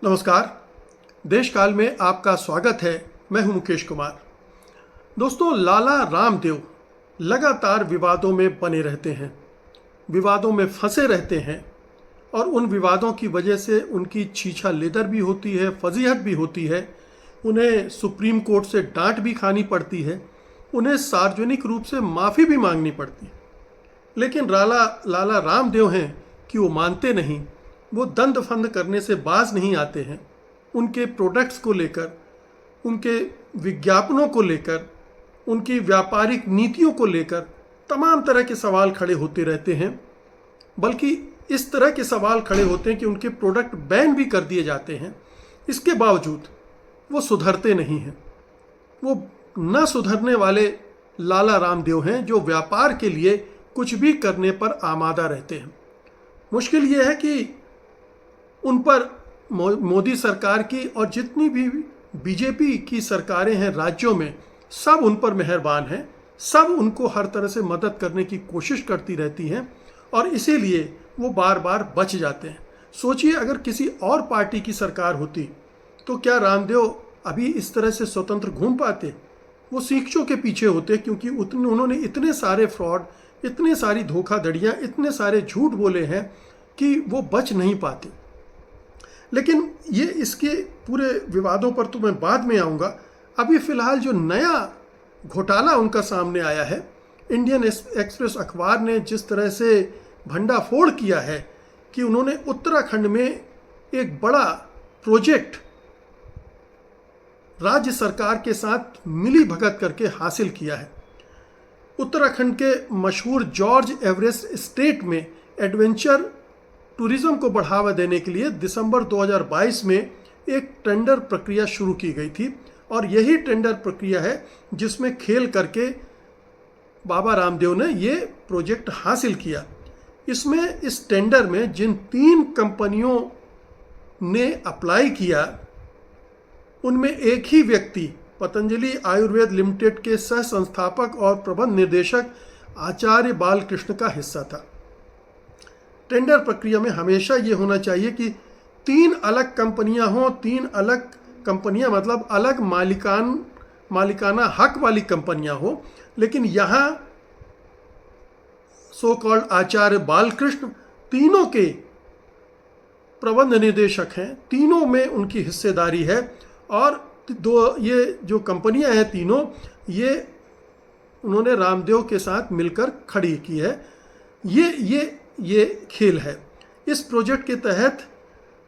नमस्कार। देश काल में आपका स्वागत है। मैं हूं मुकेश कुमार। दोस्तों, लाला रामदेव लगातार विवादों में बने रहते हैं, विवादों में फंसे रहते हैं और उन विवादों की वजह से उनकी छीछा लेदर भी होती है, फजीहत भी होती है, उन्हें सुप्रीम कोर्ट से डांट भी खानी पड़ती है, उन्हें सार्वजनिक रूप से माफ़ी भी मांगनी पड़ती है। लेकिन लाला रामदेव हैं कि वो मानते नहीं, वो दंड फंद करने से बाज नहीं आते हैं। उनके प्रोडक्ट्स को लेकर, उनके विज्ञापनों को लेकर, उनकी व्यापारिक नीतियों को लेकर तमाम तरह के सवाल खड़े होते रहते हैं। बल्कि इस तरह के सवाल खड़े होते हैं कि उनके प्रोडक्ट बैन भी कर दिए जाते हैं। इसके बावजूद वो सुधरते नहीं हैं। वो न सुधरने वाले लाला रामदेव हैं जो व्यापार के लिए कुछ भी करने पर आमादा रहते हैं। मुश्किल ये है कि उन पर मोदी सरकार की और जितनी भी बीजेपी की सरकारें हैं राज्यों में, सब उन पर मेहरबान हैं, सब उनको हर तरह से मदद करने की कोशिश करती रहती हैं और इसीलिए वो बार बार बच जाते हैं। सोचिए, अगर किसी और पार्टी की सरकार होती तो क्या रामदेव अभी इस तरह से स्वतंत्र घूम पाते? वो सीखचों के पीछे होते, क्योंकि उन्होंने इतने सारे फ्रॉड, इतने सारी धोखाधड़ियाँ, इतने सारे झूठ बोले हैं कि वो बच नहीं पाते। लेकिन ये इसके पूरे विवादों पर तो मैं बाद में आऊँगा। अभी फ़िलहाल जो नया घोटाला उनका सामने आया है, इंडियन एक्सप्रेस अखबार ने जिस तरह से भंडाफोड़ किया है कि उन्होंने उत्तराखंड में एक बड़ा प्रोजेक्ट राज्य सरकार के साथ मिली भगत करके हासिल किया है। उत्तराखंड के मशहूर जॉर्ज एवरेस्ट स्टेट में एडवेंचर टूरिज्म को बढ़ावा देने के लिए दिसंबर 2022 में एक टेंडर प्रक्रिया शुरू की गई थी और यही टेंडर प्रक्रिया है जिसमें खेल करके बाबा रामदेव ने ये प्रोजेक्ट हासिल किया। इसमें इस टेंडर में जिन 3 कंपनियों ने अप्लाई किया, उनमें एक ही व्यक्ति पतंजलि आयुर्वेद लिमिटेड के सह संस्थापक और प्रबंध निर्देशक आचार्य बालकृष्ण का हिस्सा था। टेंडर प्रक्रिया में हमेशा ये होना चाहिए कि 3 अलग कंपनियां हों, 3 अलग कंपनियां मतलब अलग मालिकाना हक वाली कंपनियां हो। लेकिन यहाँ सो कॉल्ड आचार्य बालकृष्ण तीनों के प्रबंध निदेशक हैं, तीनों में उनकी हिस्सेदारी है और ये जो कंपनियां हैं तीनों, ये उन्होंने रामदेव के साथ मिलकर खड़ी की है। ये खेल है। इस प्रोजेक्ट के तहत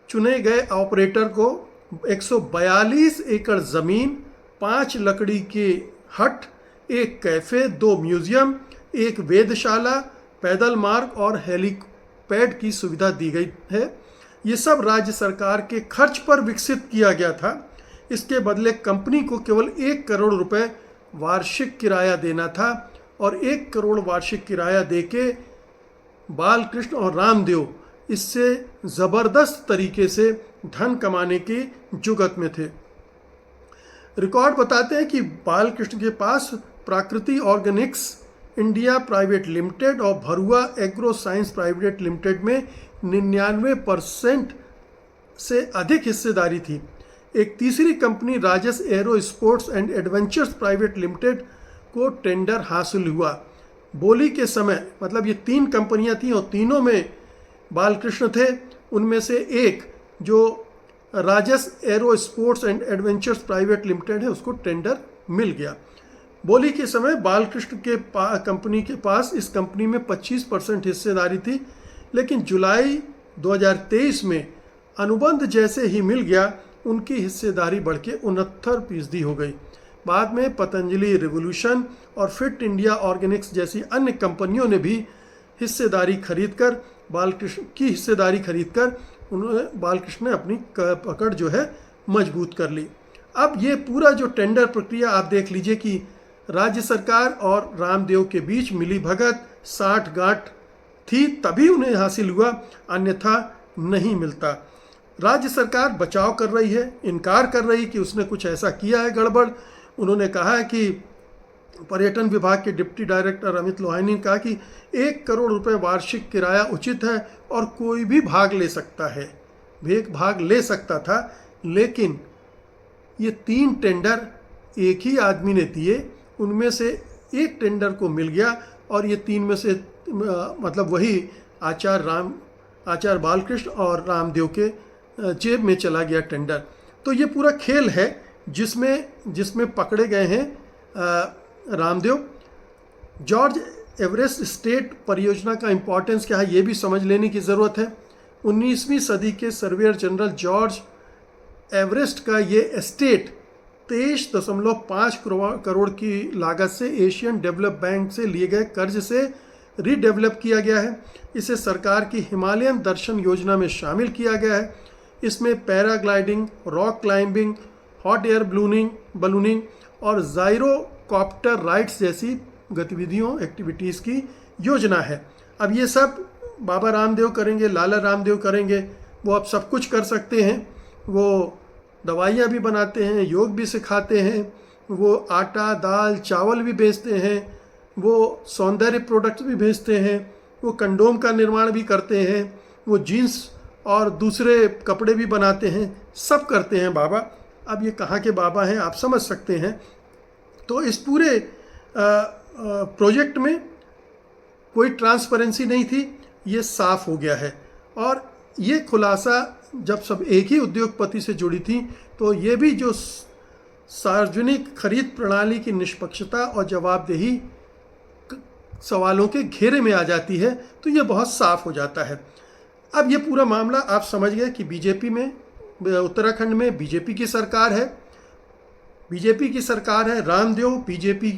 चुने गए ऑपरेटर को 142 एकड़ ज़मीन, 5 लकड़ी के हट, एक कैफ़े, 2 म्यूज़ियम, एक वेधशाला, पैदल मार्ग और हेलीपैड की सुविधा दी गई है। ये सब राज्य सरकार के खर्च पर विकसित किया गया था। इसके बदले कंपनी को केवल 1 करोड़ रुपए वार्षिक किराया देना था और 1 करोड़ वार्षिक किराया देके बालकृष्ण और रामदेव इससे ज़बरदस्त तरीके से धन कमाने की जुगत में थे। रिकॉर्ड बताते हैं कि बालकृष्ण के पास प्राकृति ऑर्गेनिक्स इंडिया प्राइवेट लिमिटेड और भरुआ एग्रो साइंस प्राइवेट लिमिटेड में 99% से अधिक हिस्सेदारी थी। एक तीसरी company Rajas aero sports and adventures private limited को टेंडर हासिल हुआ। बोली के समय, मतलब ये 3 कंपनियां थीं और तीनों में बालकृष्ण थे। उनमें से एक जो राजस aero sports and adventures private limited है, उसको टेंडर मिल गया। बोली के समय बालकृष्ण के कंपनी के पास इस कंपनी में 25% हिस्सेदारी थी, लेकिन जुलाई 2023 में अनुबंध जैसे ही मिल गया, उनकी हिस्सेदारी बढ़ के 69% हो गई। बाद में पतंजलि रिवोल्यूशन और फिट इंडिया ऑर्गेनिक्स जैसी अन्य कंपनियों ने भी हिस्सेदारी खरीदकर उन्होंने बालकृष्ण ने अपनी पकड़ जो है मजबूत कर ली। अब ये पूरा जो टेंडर प्रक्रिया आप देख लीजिए कि राज्य सरकार और रामदेव के बीच मिली भगत, साठ गांठ थी, तभी उन्हें हासिल हुआ, अन्यथा नहीं मिलता। राज्य सरकार बचाव कर रही है, इनकार कर रही कि उसने कुछ ऐसा किया है गड़बड़। उन्होंने कहा है कि पर्यटन विभाग के डिप्टी डायरेक्टर अमित लोहानी ने कहा कि 1 करोड़ रुपए वार्षिक किराया उचित है और कोई भी भाग ले सकता है। भाग ले सकता था, लेकिन ये 3 टेंडर एक ही आदमी ने दिए, उनमें से एक टेंडर को मिल गया और ये 3 में से मतलब वही आचार्य बालकृष्ण और रामदेव के जेब में चला गया टेंडर। तो ये पूरा खेल है जिसमें पकड़े गए हैं रामदेव। जॉर्ज एवरेस्ट स्टेट परियोजना का इम्पोर्टेंस क्या है ये भी समझ लेने की ज़रूरत है। 19वीं सदी के सर्वेयर जनरल जॉर्ज एवरेस्ट का ये एस्टेट 23.5 करोड़ की लागत से एशियन डेवलप बैंक से लिए गए कर्ज से रीडेवलप किया गया है। इसे सरकार की हिमालयन दर्शन योजना में शामिल किया गया है। इसमें paragliding, rock climbing, hot air ballooning और जाइरोकॉप्टर राइड्स जैसी एक्टिविटीज़ की योजना है। अब ये सब बाबा रामदेव करेंगे, लाला रामदेव करेंगे। वो अब सब कुछ कर सकते हैं। वो दवाइयाँ भी बनाते हैं, योग भी सिखाते हैं, वो आटा दाल चावल भी बेचते हैं, वो सौंदर्य प्रोडक्ट्स भी बेचते हैं, वो कंडोम का निर्माण भी करते हैं, वो जीन्स और दूसरे कपड़े भी बनाते हैं, सब करते हैं बाबा। अब ये कहाँ के बाबा हैं आप समझ सकते हैं। तो इस पूरे प्रोजेक्ट में कोई ट्रांसपेरेंसी नहीं थी, ये साफ हो गया है। और ये खुलासा जब सब एक ही उद्योगपति से जुड़ी थी, तो ये भी जो सार्वजनिक खरीद प्रणाली की निष्पक्षता और जवाबदेही सवालों के घेरे में आ जाती है, तो ये बहुत साफ हो जाता है। अब ये पूरा मामला आप समझ गए कि बीजेपी में, उत्तराखंड में बीजेपी की सरकार है। रामदेव बीजेपी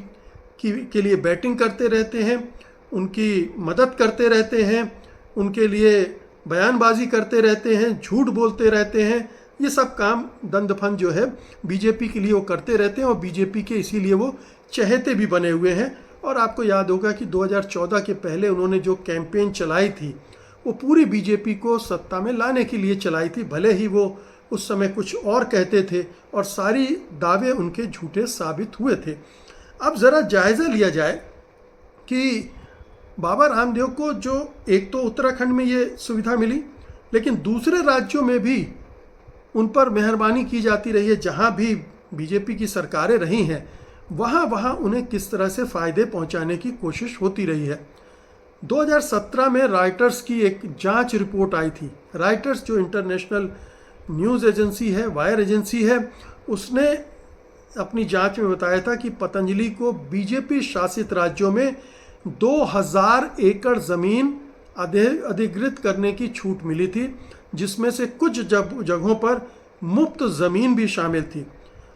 के लिए बैटिंग करते रहते हैं, उनकी मदद करते रहते हैं, उनके लिए बयानबाजी करते रहते हैं, झूठ बोलते रहते हैं। ये सब काम दंदफन जो है बीजेपी के लिए वो करते रहते हैं और बीजेपी के इसीलिए वो चहेते भी बने हुए हैं। और आपको याद होगा कि 2014 के पहले उन्होंने जो कैंपेन चलाई थी वो पूरी बीजेपी को सत्ता में लाने के लिए चलाई थी, भले ही वो उस समय कुछ और कहते थे और सारी दावे उनके झूठे साबित हुए थे। अब ज़रा जायज़ा लिया जाए कि बाबा रामदेव को जो एक तो उत्तराखंड में ये सुविधा मिली, लेकिन दूसरे राज्यों में भी उन पर मेहरबानी की जाती रही है। जहाँ भी बीजेपी की सरकारें रही हैं वहाँ उन्हें किस तरह से फ़ायदे पहुँचाने की कोशिश होती रही है। 2017 में रॉयटर्स की एक जांच रिपोर्ट आई थी। रॉयटर्स जो इंटरनेशनल न्यूज़ एजेंसी है, वायर एजेंसी है, उसने अपनी जांच में बताया था कि पतंजलि को बीजेपी शासित राज्यों में 2000 एकड़ ज़मीन अधिग्रहित करने की छूट मिली थी, जिसमें से कुछ जगहों पर मुफ्त ज़मीन भी शामिल थी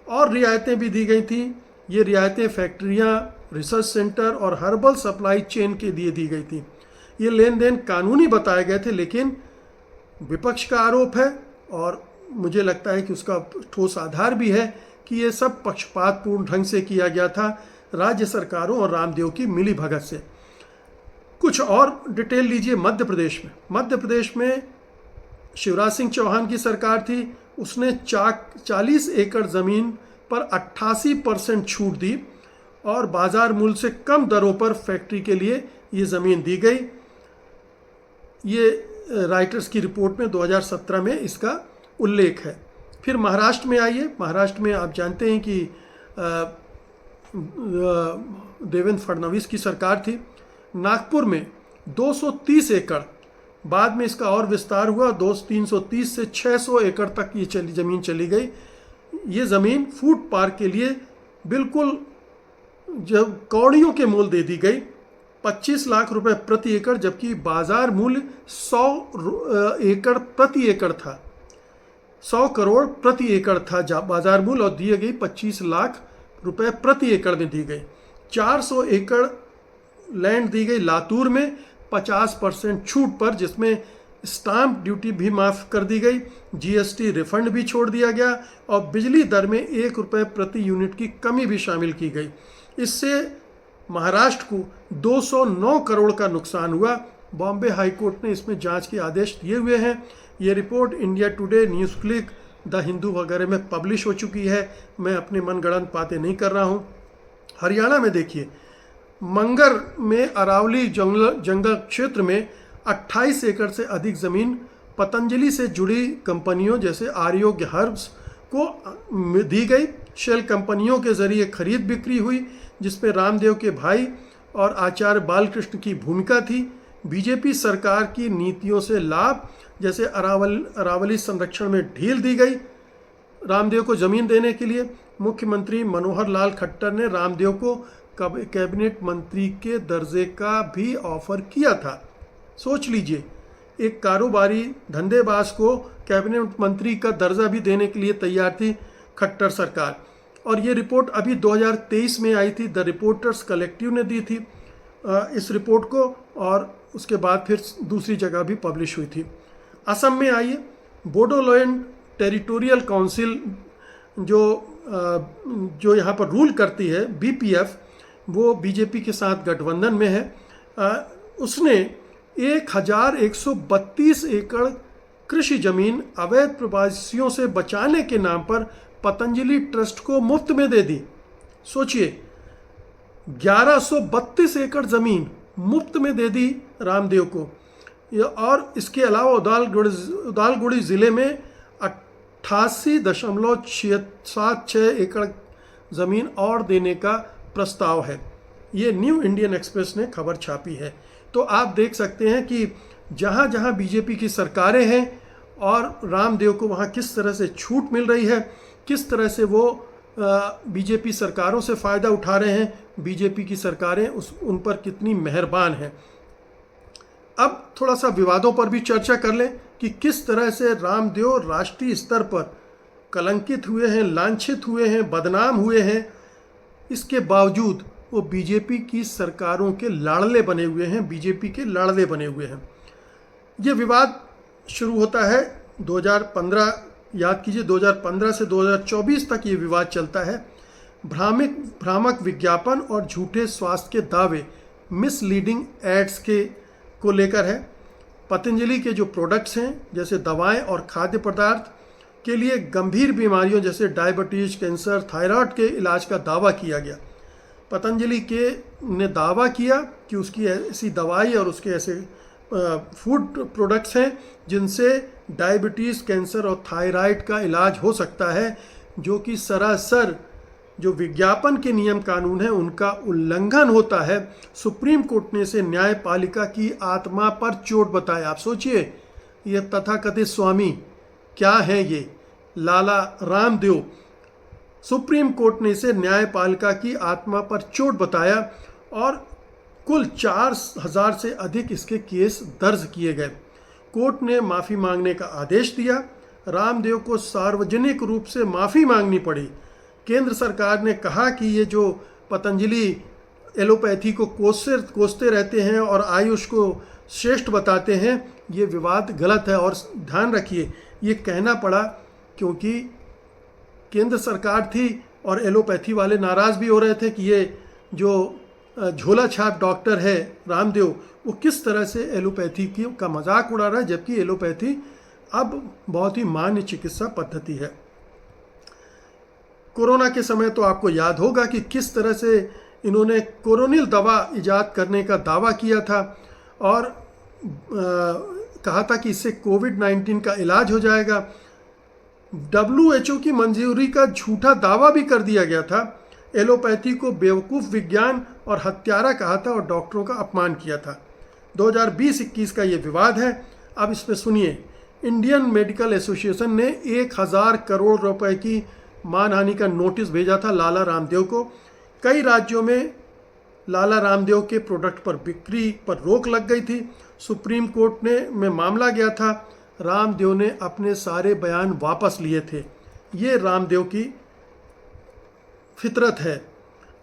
और रियायतें भी दी गई थी। ये रियायतें फैक्ट्रियाँ, रिसर्च सेंटर और हर्बल सप्लाई चेन के लिए दी गई थी। ये लेन देन कानूनी बताए गए थे, लेकिन विपक्ष का आरोप है और मुझे लगता है कि उसका ठोस आधार भी है कि ये सब पक्षपातपूर्ण ढंग से किया गया था राज्य सरकारों और रामदेव की मिली भगत से। कुछ और डिटेल लीजिए। मध्य प्रदेश में शिवराज सिंह चौहान की सरकार थी। उसने 40 एकड़ ज़मीन पर 88% छूट दी और बाजार मूल्य से कम दरों पर फैक्ट्री के लिए ये ज़मीन दी गई। ये राइटर्स की रिपोर्ट में 2017 में इसका उल्लेख है। फिर महाराष्ट्र में आइए। महाराष्ट्र में आप जानते हैं कि देवेंद्र फडणवीस की सरकार थी। नागपुर में 230 एकड़, बाद में इसका और विस्तार हुआ, 330 से 600 एकड़ तक ये ज़मीन चली गई। ये ज़मीन फूड पार्क के लिए बिल्कुल जब कौड़ियों के मूल्य दे दी गई, 25 लाख रुपए प्रति एकड़, जबकि बाजार मूल्य 100 एकड़ प्रति एकड़ था। 100 करोड़ प्रति एकड़ था बाजार मूल्य और दी गई 25 लाख रुपए प्रति एकड़ में दी गई। 400 एकड़ लैंड दी गई लातूर में 50% छूट पर, जिसमें स्टाम्प ड्यूटी भी माफ़ कर दी गई, जीएसटी रिफंड भी छोड़ दिया गया और बिजली दर में 1 रुपये प्रति यूनिट की कमी भी शामिल की गई। इससे महाराष्ट्र को 209 करोड़ का नुकसान हुआ। बॉम्बे हाईकोर्ट ने इसमें जांच के आदेश दिए हुए हैं। ये report India today, news click, the Hindu वगैरह में पब्लिश हो चुकी है। मैं अपने मनगढ़ंत बातें नहीं कर रहा हूँ। हरियाणा में देखिए, मंगर में अरावली जंगल क्षेत्र में 28 एकड़ से अधिक ज़मीन पतंजलि से जुड़ी कंपनियों जैसे आर्योग्य हर्ब्स को दी गई। शेल कंपनियों के जरिए खरीद बिक्री हुई जिसमें रामदेव के भाई और आचार्य बालकृष्ण की भूमिका थी। बीजेपी सरकार की नीतियों से लाभ जैसे अरावली संरक्षण में ढील दी गई रामदेव को जमीन देने के लिए। मुख्यमंत्री मनोहर लाल खट्टर ने रामदेव को कैबिनेट मंत्री के दर्जे का भी ऑफर किया था। सोच लीजिए, एक कारोबारी धंधेबाज को कैबिनेट मंत्री का दर्जा भी देने के लिए तैयार थी खट्टर सरकार। और ये रिपोर्ट अभी 2023 में आई थी, द रिपोर्टर्स कलेक्टिव ने दी थी इस रिपोर्ट को, और उसके बाद फिर दूसरी जगह भी पब्लिश हुई थी। असम में आइए, बोडोलैंड टेरिटोरियल काउंसिल जो यहाँ पर रूल करती है, बीपीएफ, वो बीजेपी के साथ गठबंधन में है। उसने 1132 एकड़ कृषि जमीन अवैध प्रवासियों से बचाने के नाम पर पतंजलि ट्रस्ट को मुफ्त में दे दी। सोचिए, 1132 एकड़ जमीन मुफ्त में दे दी रामदेव को। और इसके अलावा उदालगुड़ी ज़िले में 88.76 एकड़ ज़मीन और देने का प्रस्ताव है। ये न्यू इंडियन एक्सप्रेस ने खबर छापी है। तो आप देख सकते हैं कि जहाँ जहाँ बीजेपी की सरकारें हैं और रामदेव को वहाँ किस तरह से छूट मिल रही है, किस तरह से वो बीजेपी सरकारों से फ़ायदा उठा रहे हैं, बीजेपी की सरकारें उन पर कितनी मेहरबान हैं। अब थोड़ा सा विवादों पर भी चर्चा कर लें कि किस तरह से रामदेव राष्ट्रीय स्तर पर कलंकित हुए हैं, लांछित हुए हैं, बदनाम हुए हैं। इसके बावजूद वो बीजेपी की सरकारों के लाड़ले बने हुए हैं, बीजेपी के लाड़ले बने हुए हैं। ये विवाद शुरू होता है 2015, याद कीजिए 2015 से 2024 तक ये विवाद चलता है। भ्रामक विज्ञापन और झूठे स्वास्थ्य के दावे, मिसलीडिंग एड्स को लेकर है। पतंजलि के जो प्रोडक्ट्स हैं जैसे दवाएं और खाद्य पदार्थ के लिए गंभीर बीमारियों जैसे डायबिटीज, कैंसर, थायराइड के इलाज का दावा किया गया। पतंजलि ने दावा किया कि उसकी ऐसी दवाई और उसके ऐसे फूड प्रोडक्ट्स हैं जिनसे डायबिटीज़, कैंसर और थायराइड का इलाज हो सकता है, जो कि सरासर जो विज्ञापन के नियम कानून हैं उनका उल्लंघन होता है। सुप्रीम कोर्ट ने इसे न्यायपालिका की आत्मा पर चोट बताया। आप सोचिए, ये तथाकथित स्वामी क्या है, ये लाला रामदेव, सुप्रीम कोर्ट ने इसे न्यायपालिका की आत्मा पर चोट बताया और कुल 4000 से अधिक इसके केस दर्ज किए गए। कोर्ट ने माफ़ी मांगने का आदेश दिया। रामदेव को सार्वजनिक रूप से माफ़ी मांगनी पड़ी। केंद्र सरकार ने कहा कि ये जो पतंजलि एलोपैथी को कोसते रहते हैं और आयुष को श्रेष्ठ बताते हैं, ये विवाद गलत है। और ध्यान रखिए, ये कहना पड़ा क्योंकि केंद्र सरकार थी और एलोपैथी वाले नाराज़ भी हो रहे थे कि ये जो झोला छाप डॉक्टर है रामदेव, वो किस तरह से एलोपैथी का मजाक उड़ा रहा है, जबकि एलोपैथी अब बहुत ही मान्य चिकित्सा पद्धति है। कोरोना के समय तो आपको याद होगा कि किस तरह से इन्होंने कोरोनिल दवा इजाद करने का दावा किया था और कहा था कि इससे कोविड-19 का इलाज हो जाएगा। WHO की मंजूरी का झूठा दावा भी कर दिया गया था। एलोपैथी को बेवकूफ़ विज्ञान और हत्यारा कहा था और डॉक्टरों का अपमान किया था। 2020-21 का ये विवाद है। अब इसमें सुनिए, इंडियन मेडिकल एसोसिएशन ने 1000 करोड़ रुपए की मानहानि का नोटिस भेजा था लाला रामदेव को। कई राज्यों में लाला रामदेव के प्रोडक्ट पर बिक्री पर रोक लग गई थी। सुप्रीम कोर्ट में मामला गया था। रामदेव ने अपने सारे बयान वापस लिए थे। ये रामदेव की फितरत है।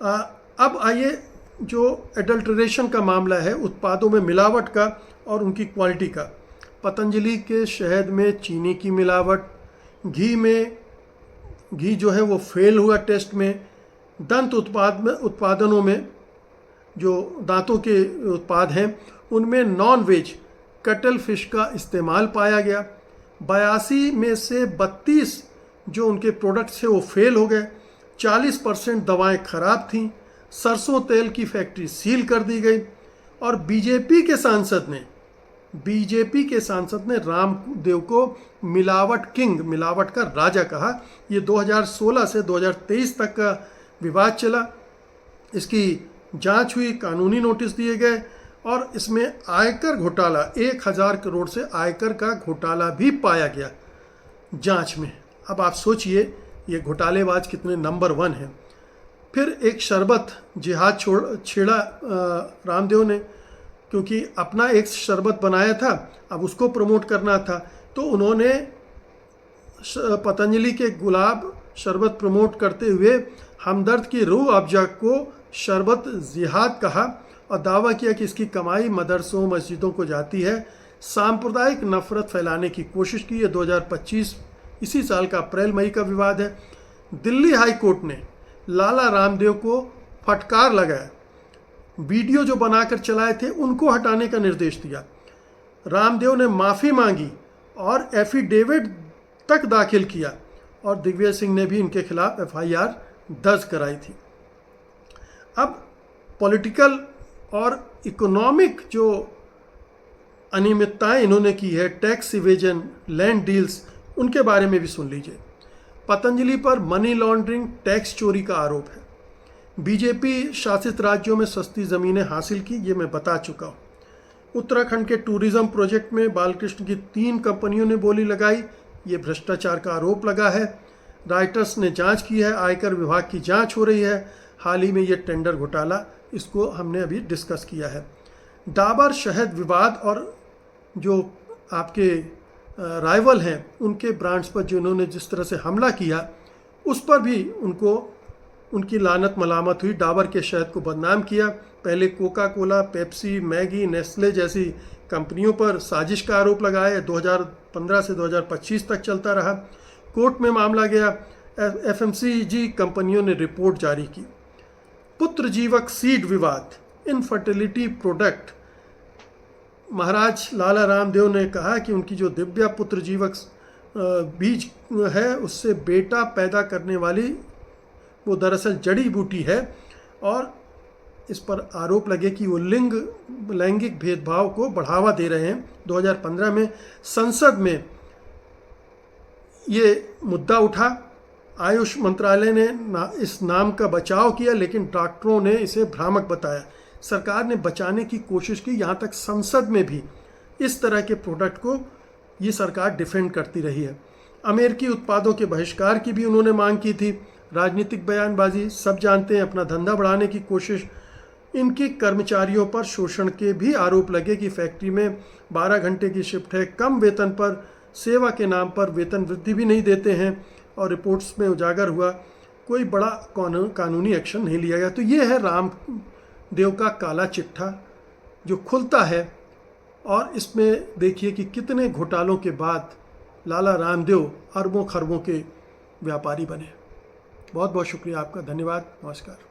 अब आइए, जो एडल्ट्रेशन का मामला है, उत्पादों में मिलावट का और उनकी क्वालिटी का। पतंजलि के शहद में चीनी की मिलावट, घी जो है वो फेल हुआ टेस्ट में, दंत उत्पादनों में जो दांतों के उत्पाद हैं उनमें नॉन वेज कटल फिश का इस्तेमाल पाया गया। 82 में से 32 जो उनके प्रोडक्ट्स थे वो फेल हो गए। 40% दवाएं खराब थीं। सरसों तेल की फैक्ट्री सील कर दी गई। और बीजेपी के सांसद ने बीजेपी के सांसद ने रामदेव को मिलावट किंग, मिलावट का राजा कहा। ये 2016 से 2023 तक का विवाद चला। इसकी जांच हुई, कानूनी नोटिस दिए गए और इसमें आयकर घोटाला, 1000 करोड़ से आयकर का घोटाला भी पाया गया जांच में। अब आप सोचिए ये घोटालेबाज कितने नंबर 1 हैं। फिर एक शरबत जिहाद छेड़ा रामदेव ने, क्योंकि अपना एक शरबत बनाया था, अब उसको प्रमोट करना था, तो उन्होंने पतंजलि के गुलाब शरबत प्रमोट करते हुए हमदर्द की रूह अफ़ज़ा को शरबत जिहाद कहा और दावा किया कि इसकी कमाई मदरसों मस्जिदों को जाती है। सांप्रदायिक नफरत फैलाने की कोशिश की। है 2025 इसी साल का अप्रैल मई का विवाद है। दिल्ली हाई कोर्ट ने लाला रामदेव को फटकार लगाया, वीडियो जो बनाकर चलाए थे उनको हटाने का निर्देश दिया। रामदेव ने माफ़ी मांगी और एफिडेविट तक दाखिल किया और दिग्विजय सिंह ने भी इनके खिलाफ FIR दर्ज कराई थी। अब पॉलिटिकल और इकोनॉमिक जो अनियमितताएं इन्होंने की है, टैक्स इवेजन, लैंड डील्स, उनके बारे में भी सुन लीजिए। पतंजलि पर मनी लॉन्ड्रिंग, टैक्स चोरी का आरोप है। बीजेपी शासित राज्यों में सस्ती ज़मीनें हासिल की, ये मैं बता चुका हूँ। उत्तराखंड के टूरिज्म प्रोजेक्ट में बालकृष्ण की 3 कंपनियों ने बोली लगाई, ये भ्रष्टाचार का आरोप लगा है। राइटर्स ने जांच की है, आयकर विभाग की जांच हो रही है। हाल ही में ये टेंडर घोटाला, इसको हमने अभी डिस्कस किया है। डाबर शहद विवाद और जो आपके राइवल हैं उनके ब्रांड्स पर जिन्होंने जिस तरह से हमला किया, उस पर भी उनकी लानत मलामत हुई। डाबर के शहद को बदनाम किया। पहले Coca Cola, Pepsi, Maggi, Nestle जैसी कंपनियों पर साजिश का आरोप लगाया। 2015 से 2025 तक चलता रहा। कोर्ट में मामला गया। FMCG कंपनियों ने रिपोर्ट जारी की। पुत्र जीवक सीड विवाद, इनफर्टिलिटी प्रोडक्ट, महाराज लाला रामदेव ने कहा कि उनकी जो दिव्या पुत्र जीवक बीज है उससे बेटा पैदा करने वाली वो दरअसल जड़ी बूटी है और इस पर आरोप लगे कि वो लैंगिक भेदभाव को बढ़ावा दे रहे हैं। 2015 में संसद में ये मुद्दा उठा। आयुष मंत्रालय ने इस नाम का बचाव किया, लेकिन डॉक्टरों ने इसे भ्रामक बताया। सरकार ने बचाने की कोशिश की, यहाँ तक संसद में भी इस तरह के प्रोडक्ट को ये सरकार डिफेंड करती रही है। अमेरिकी उत्पादों के बहिष्कार की भी उन्होंने मांग की थी। राजनीतिक बयानबाजी, सब जानते हैं, अपना धंधा बढ़ाने की कोशिश। इनके कर्मचारियों पर शोषण के भी आरोप लगे कि फैक्ट्री में 12 घंटे की शिफ्ट है, कम वेतन पर, सेवा के नाम पर वेतन वृद्धि भी नहीं देते हैं और रिपोर्ट्स में उजागर हुआ, कोई बड़ा कानूनी एक्शन नहीं लिया गया। तो ये है रामदेव का काला चिट्ठा जो खुलता है और इसमें देखिए कि कितने घोटालों के बाद लाला रामदेव अरबों खरबों के व्यापारी बने। बहुत बहुत शुक्रिया आपका, धन्यवाद, नमस्कार।